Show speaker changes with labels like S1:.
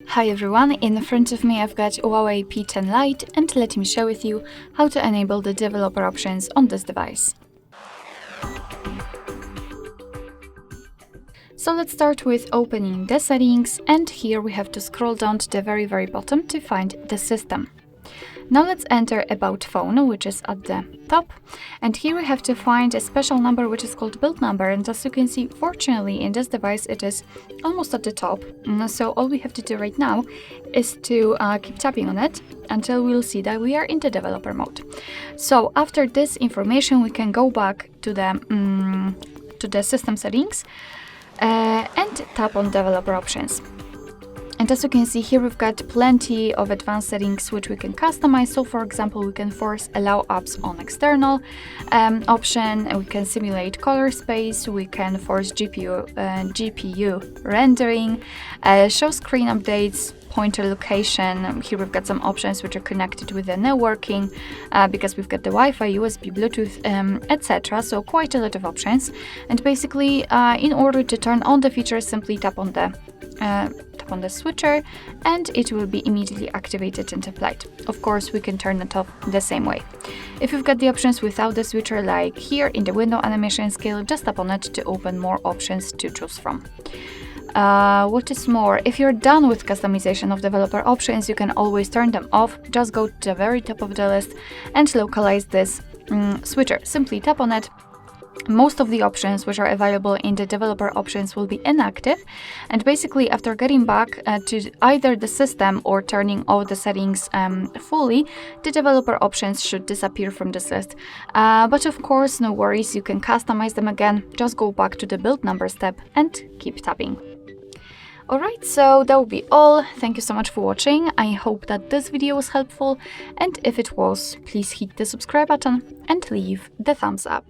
S1: Hi everyone, in front of me I've got HUAWEI P10 Lite and let me share with you how to enable the developer options on this device. So let's start with opening the settings, and here we have to scroll down to the very bottom to find the system. Now let's enter About Phone, which is at the top, and here we have to find a special number which is called build number, and as you can see, fortunately in this device it is almost at the top, so all we have to do right now is to keep tapping on it until we'll see that we are in the developer mode. So after this information we can go back to the system settings and tap on developer options. And as you can see here, we've got plenty of advanced settings which we can customize. So for example, we can force allow apps on external option, and we can simulate color space, we can force GPU rendering, show screen updates, pointer location. Here we've got some options which are connected with the networking because we've got the Wi-Fi, USB, Bluetooth, etc. So quite a lot of options. And basically, in order to turn on the feature, simply tap on the switcher and it will be immediately activated and applied. Of course, we can turn it off the same way. If you've got the options without the switcher, like here in the window animation scale, just tap on it to open more options to choose from. What is more, if you're done with customization of developer options, you can always turn them off. Just go to the very top of the list and localize this switcher. Simply tap on it. Most of the options which are available in the developer options will be inactive, and basically after getting back to either the system or turning off the settings fully, the developer options should disappear from this list. But of course, no worries, you can customize them again. Just go back to the build number step and keep tapping. Alright, so that will be all. Thank you so much for watching. I hope that this video was helpful, and if it was, please hit the subscribe button and leave the thumbs up.